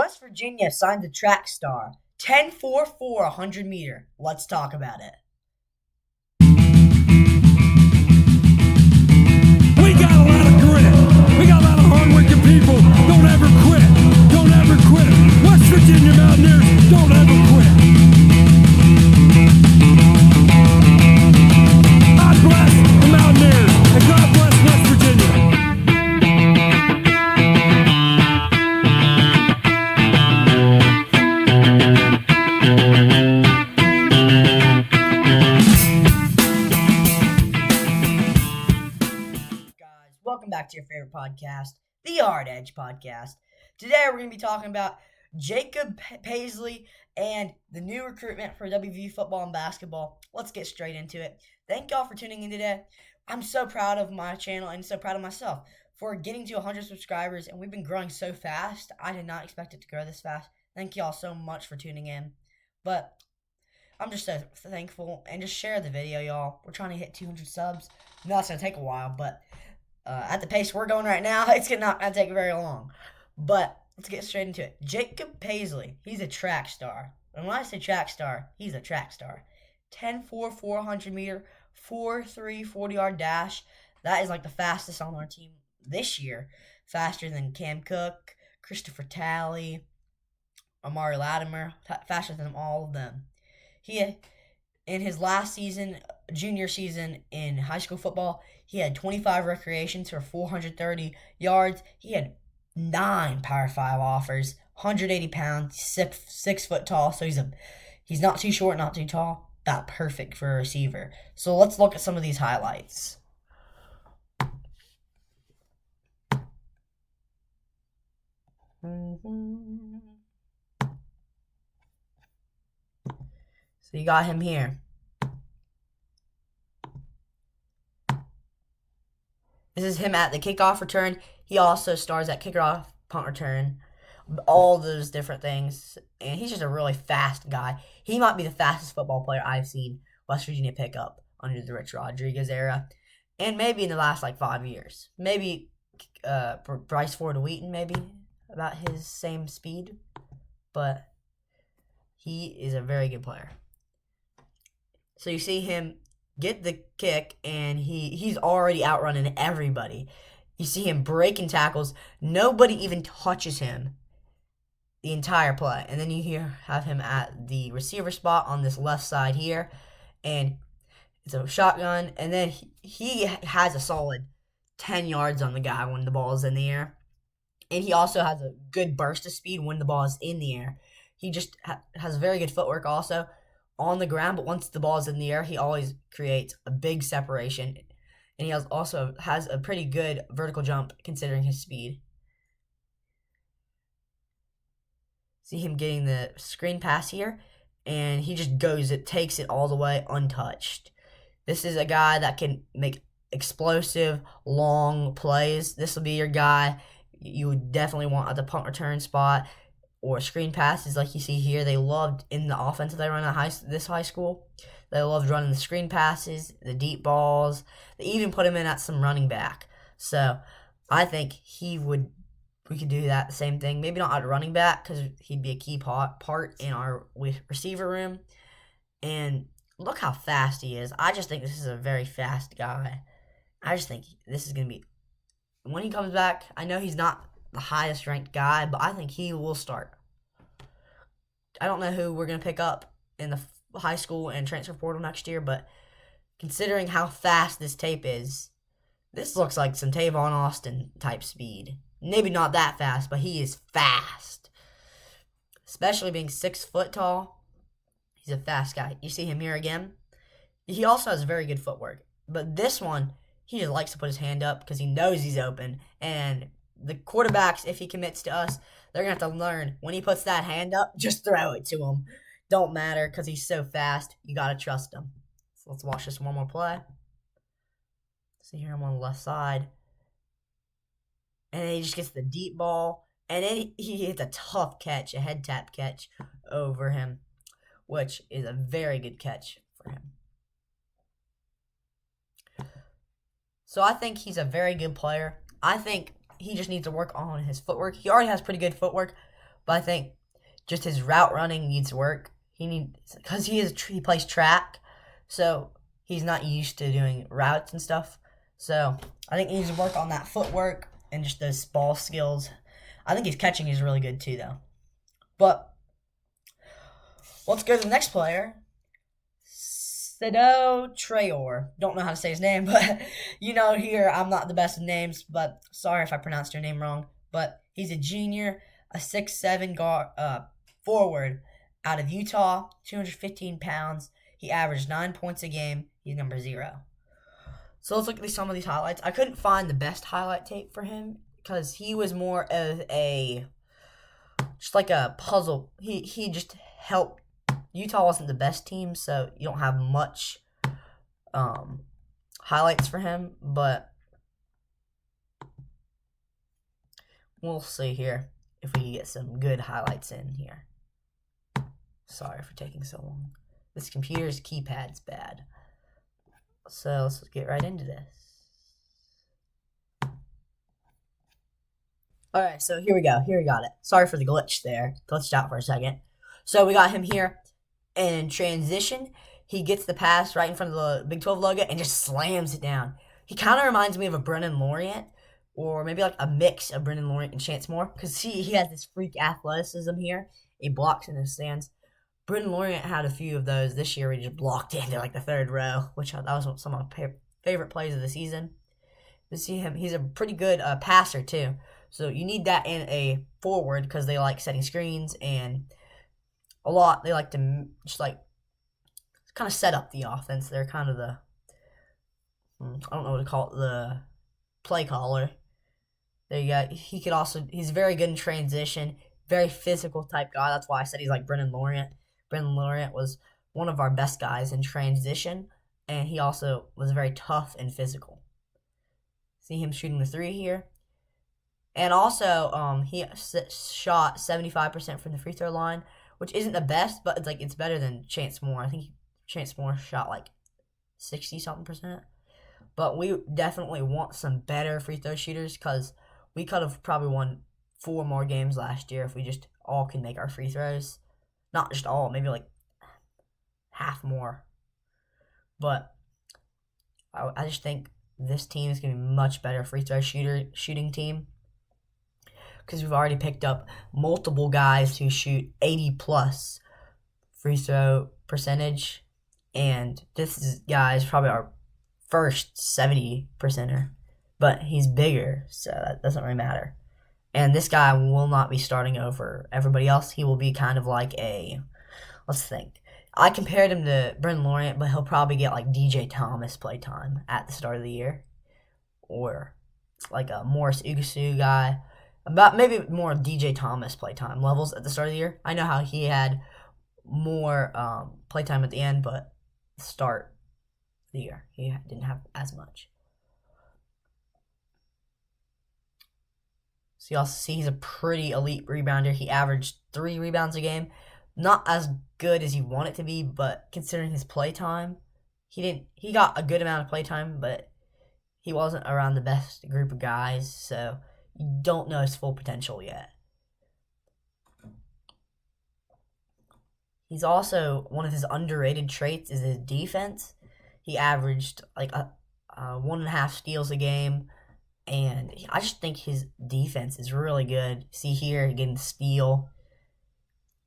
West Virginia signed a track star. 10-4-4 100-meter. Let's talk about it. We got a lot of grit. We got a lot of hard-working people. Don't ever quit. Don't ever quit. West Virginia Mountaineers, don't ever quit. God bless the Mountaineers, and God bless West Virginia. Welcome back to your favorite podcast, the Hard Edge Podcast. Today we're going to be talking about Jacob Paisley and the new recruitment for WVU football and basketball. Let's get straight into it. Thank y'all for tuning in today. I'm so proud of my channel and so proud of myself for getting to 100 subscribers, and we've been growing so fast. I did not expect it to grow this fast. Thank y'all so much for tuning in. But I'm just so thankful, and just share the video, y'all. We're trying to hit 200 subs. I know it's going to take a while, but at the pace we're going right now, it's not going to take very long. But let's get straight into it. Jacob Paisley, he's a track star. And when I say track star, he's a track star. 10-4 400-meter, 4.3 40-yard dash. That is like the fastest on our team this year. Faster than Cam Cook, Christopher Talley, Amari Latimer. Faster than all of them. He, in his last season, junior season in high school football, he had 25 recreations for 430 yards. He had 9 Power 5 offers, 180 pounds, 6 foot tall. So he's not too short, not too tall. About perfect for a receiver. So let's look at some of these highlights. So you got him here. This is him at the kickoff return. He also stars at kickoff, punt return, all those different things. And he's just a really fast guy. He might be the fastest football player I've seen West Virginia pick up under the Rich Rodriguez era. And maybe in the last, 5 years. Maybe Bryce Ford Wheaton, maybe, about his same speed. But he is a very good player. So you see him get the kick, and he's already outrunning everybody. You see him breaking tackles. Nobody even touches him the entire play. And then you have him at the receiver spot on this left side here. And it's a shotgun. And then he has a solid 10 yards on the guy when the ball is in the air. And he also has a good burst of speed when the ball is in the air. He just has very good footwork also on the ground, but once the ball is in the air, he always creates a big separation. And he also has a pretty good vertical jump considering his speed. See him getting the screen pass here, and he just takes it all the way untouched. This is a guy that can make explosive, long plays. This will be your guy you would definitely want at the punt return spot. Or screen passes like you see here. They loved in the offense that they run at this high school. They loved running the screen passes, the deep balls. They even put him in at some running back. So I think we could do that, the same thing. Maybe not at running back because he'd be a key part in our receiver room. And look how fast he is. I just think this is a very fast guy. I just think this is going to be, when he comes back, I know he's not the highest ranked guy, but I think he will start. I don't know who we're going to pick up in the high school and transfer portal next year, but considering how fast this tape is, this looks like some Tavon Austin type speed. Maybe not that fast, but he is fast. Especially being 6 foot tall. He's a fast guy. You see him here again. He also has very good footwork. But this one, he just likes to put his hand up because he knows he's open. And the quarterbacks, if he commits to us, they're going to have to learn. When he puts that hand up, just throw it to him. Don't matter because he's so fast. You got to trust him. So let's watch this one more play. See here, I'm on the left side. And then he just gets the deep ball. And then he hits a tough catch, a head tap catch over him, which is a very good catch for him. So I think he's a very good player. I think he just needs to work on his footwork. He already has pretty good footwork, but I think just his route running needs work. Because he plays track, so he's not used to doing routes and stuff. So I think he needs to work on that footwork and just those ball skills. I think his catching is really good too, though. But let's go to the next player. Sado Traore. Don't know how to say his name, but here I'm not the best with names, but sorry if I pronounced your name wrong. But he's a junior, a 6'7" guard, forward out of Utah, 215 pounds. He averaged 9 points a game. He's number 0. So let's look at some of these highlights. I couldn't find the best highlight tape for him because he was more of just like a puzzle. He just helped. Utah wasn't the best team, so you don't have much highlights for him, but we'll see here if we can get some good highlights in here. Sorry for taking so long. This computer's keypad's bad. So let's get right into this. Alright, so here we go. Here we got it. Sorry for the glitch there. Glitched out for a second. So we got him here in transition. He gets the pass right in front of the Big 12 logo and just slams it down. He kind of reminds me of a Brennan Laurent, or maybe like a mix of Brennan Laurent and Chance Moore, because he has this freak athleticism here. He blocks in his stands. Brennan Laurent had a few of those this year where he just blocked into like the third row, which that was some of my favorite plays of the season. To see him, he's a pretty good passer too. So you need that in a forward because they like setting screens, and a lot they like to just like kind of set up the offense. They're kind of the I don't know what to call it, the play caller. There you go. He's very good in transition, very physical type guy. That's why I said he's like Brennan Laurent. Brennan Laurent was one of our best guys in transition, and he also was very tough and physical. See him shooting the 3 here. And also, he shot 75% from the free throw line, which isn't the best, but it's better than Chance Moore. I think Chance Moore shot like 60-something%. But we definitely want some better free throw shooters because we could have probably won 4 more games last year if we just all can make our free throws. Not just all, maybe like half more. But I just think this team is going to be a much better free throw shooting team because we've already picked up multiple guys who shoot 80+ free throw percentage, and this guy is probably our first 70%er, but he's bigger, so that doesn't really matter. And this guy will not be starting over everybody else. He will be kind of like let's think. I compared him to Brennan Laurent, but he'll probably get like DJ Thomas playtime at the start of the year, or like a Morris Ugasu guy. About maybe more DJ Thomas playtime levels at the start of the year. I know how he had more playtime at the end, but the start of the year he didn't have as much. So you also see he's a pretty elite rebounder. He averaged 3 rebounds a game. Not as good as you want it to be, but considering his playtime, he got a good amount of playtime, but he wasn't around the best group of guys, so you don't know his full potential yet. He's also, one of his underrated traits is his defense. He averaged like 1.5 steals a game, and I just think his defense is really good. See here, getting the steal.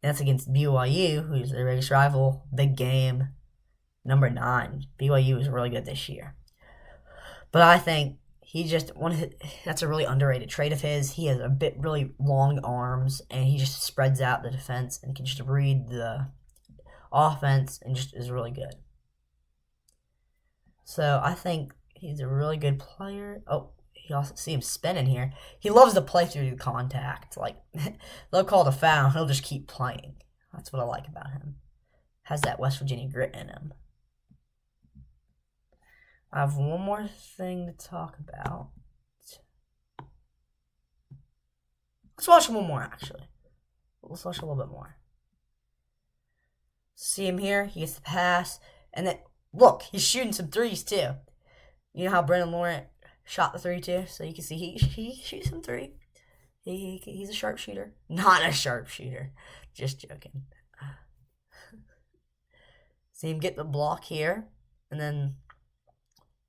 That's against BYU, who's their biggest rival. Big game. Number 9. BYU is really good this year. But I think that's a really underrated trait of his. He has really long arms, and he just spreads out the defense and can just read the offense and just is really good. So I think he's a really good player. Oh, you also see him spinning here. He loves to play through the contact. Like, they'll call it a foul, he'll just keep playing. That's what I like about him. Has that West Virginia grit in him. I have one more thing to talk about. Let's watch one more, actually. Let's watch a little bit more. See him here? He gets the pass. And then, look, he's shooting some threes, too. You know how Brennan Laurent shot the 3, too? So you can see he shoots some 3. He's a sharpshooter. Not a sharpshooter. Just joking. See him get the block here, and then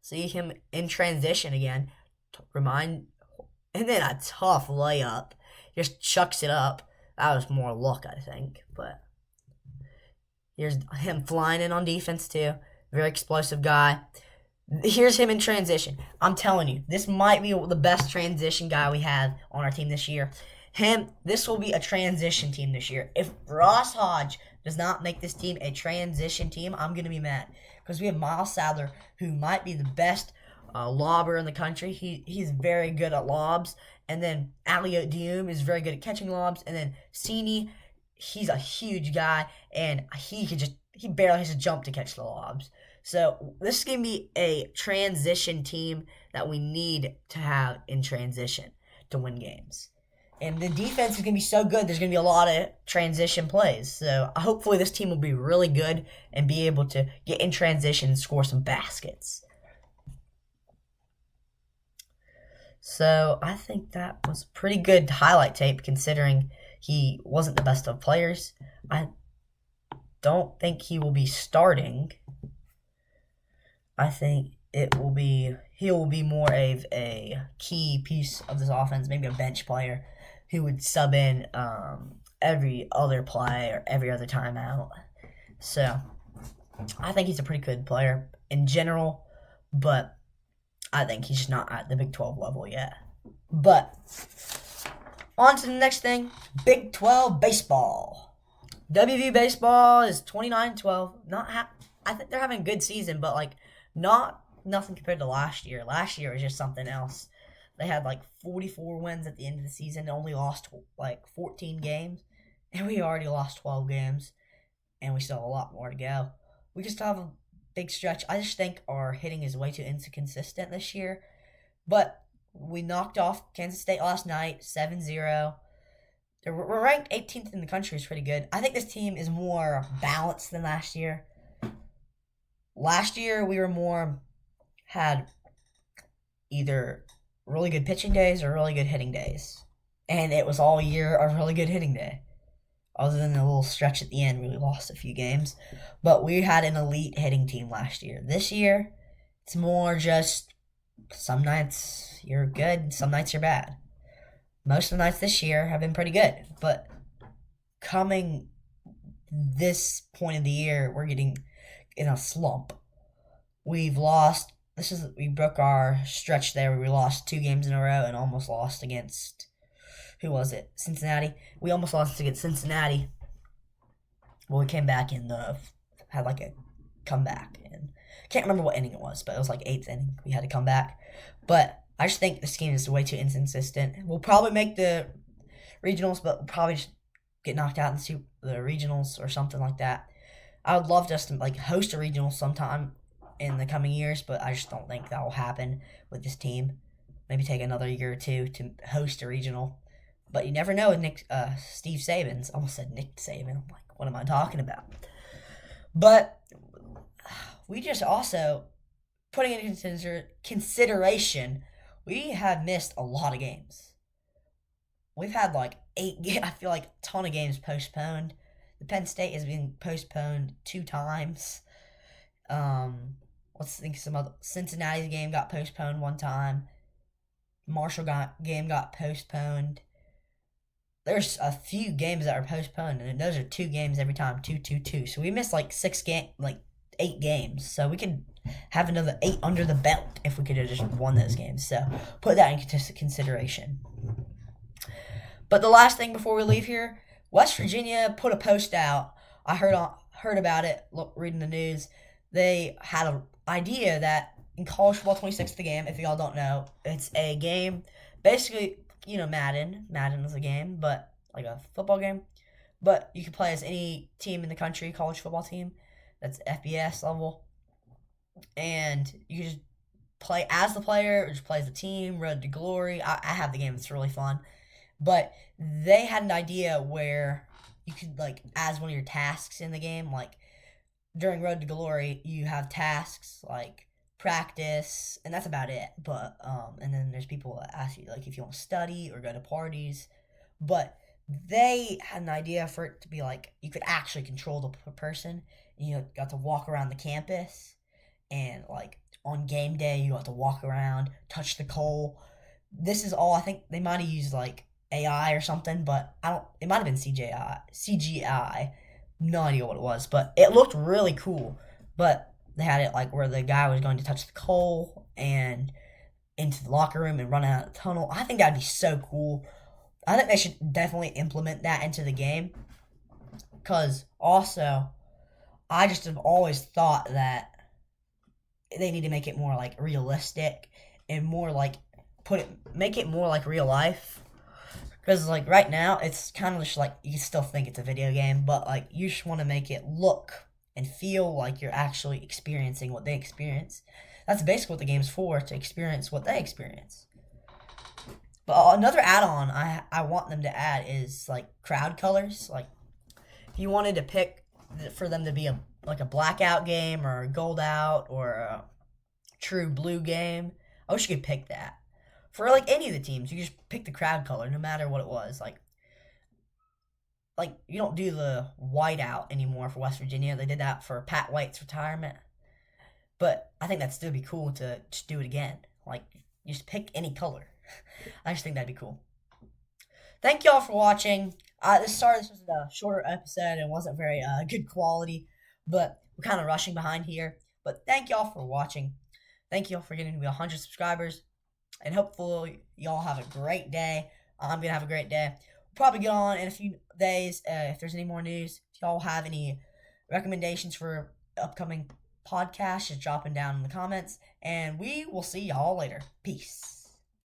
see him in transition again. And then a tough layup. Just chucks it up. That was more luck, I think. But here's him flying in on defense, too. Very explosive guy. Here's him in transition. I'm telling you, this might be the best transition guy we have on our team this year. This will be a transition team this year. If Ross Hodge does not make this team a transition team, I'm going to be mad. Because we have Miles Sadler, who might be the best lobber in the country. He's very good at lobs. And then Elliot Dioum is very good at catching lobs. And then Cini, he's a huge guy. And he barely has to jump to catch the lobs. So this is going to be a transition team that we need to have in transition to win games. And the defense is going to be so good, there's going to be a lot of transition plays. So hopefully this team will be really good and be able to get in transition and score some baskets. So I think that was a pretty good highlight tape considering he wasn't the best of players. I don't think he will be starting. I think he will be more of a key piece of this offense, maybe a bench player who would sub in every other play or every other timeout. So I think he's a pretty good player in general, but I think he's just not at the Big 12 level yet. But on to the next thing, Big 12 baseball. WVU baseball is 29-12. I think they're having a good season, but nothing compared to last year. Last year was just something else. They had 44 wins at the end of the season. They only lost 14 games, and we already lost 12 games, and we still have a lot more to go. We just have a big stretch. I just think our hitting is way too inconsistent this year, but we knocked off Kansas State last night, 7-0. We're ranked 18th in the country. It's pretty good. I think this team is more balanced than last year. Last year, we had either really good pitching days or really good hitting days. And it was all year a really good hitting day. Other than the little stretch at the end where we lost a few games. But we had an elite hitting team last year. This year, it's more just some nights you're good, some nights you're bad. Most of the nights this year have been pretty good. But coming this point of the year, we're getting in a slump. We broke our stretch there where we lost 2 games in a row and almost lost against, who was it? Cincinnati. We almost lost against Cincinnati. Well, we came back and had a comeback. And can't remember what inning it was, but it was 8th inning. We had to come back. But I just think this game is way too inconsistent. We'll probably make the regionals, but we'll probably just get knocked out in the regionals or something like that. I would love just to host a regional sometime in the coming years, but I just don't think that will happen with this team. Maybe take another year or two to host a regional. But you never know with Steve Saban's. I almost said Nick Saban. I'm like, what am I talking about? But we just also, putting it into consideration, we have missed a lot of games. We've had 8 games. I feel a ton of games postponed. The Penn State has been postponed 2 times. Let's think some other. Cincinnati's game got postponed 1 time. Marshall game got postponed. There's a few games that are postponed, and those are 2 games every time, 2. So we missed 8 games. So we could have another 8 under the belt if we could have just won those games. So put that in consideration. But the last thing before we leave here, West Virginia put a post out. I heard about it, reading the news. They had an idea that in college football 26th the game, if y'all don't know, it's a game, basically, Madden is a game, but a football game. But you can play as any team in the country, college football team, that's FBS level. And you can just play as the player, or just play as the team, Road to Glory. I have the game, it's really fun. But they had an idea where you could, as one of your tasks in the game, during Road to Glory, you have tasks practice, and that's about it. But and then there's people that ask you like if you want to study or go to parties, but they had an idea for it to be like you could actually control the person. You got to walk around the campus, and like on game day, you got to walk around, touch the coal. This is all I think they might have used like AI or something, but I don't. It might have been CGI. CGI. No idea what it was, but it looked really cool. But they had it like where the guy was going to touch the coal and into the locker room and run out of the tunnel. I think that'd be so cool. I think they should definitely implement that into the game. Because also, I just have always thought that they need to make it more like realistic and more like make it more like real life. Because like right now, it's kind of just like you still think it's a video game, but like you just want to make it look and feel like you're actually experiencing what they experience. That's basically what the game's for, to experience what they experience. But another add-on I want them to add is like crowd colors. Like if you wanted to pick for them to be a blackout game or a gold out or a true blue game, I wish you could pick that. For like any of the teams, you just pick the crowd color no matter what it was. Like you don't do the white out anymore for West Virginia. They did that for Pat White's retirement. But I think that'd still be cool to just do it again. Like you just pick any color. I just think that'd be cool. Thank y'all for watching. This was a shorter episode and wasn't very good quality, but we're kind of rushing behind here. But thank y'all for watching. Thank y'all for getting to be 100 subscribers, and hopefully y'all have a great day. I'm gonna have a great day. We'll probably get on in a few days if there's any more news. If y'all have any recommendations for upcoming podcasts, just drop them down in the comments, and we will see y'all later. Peace.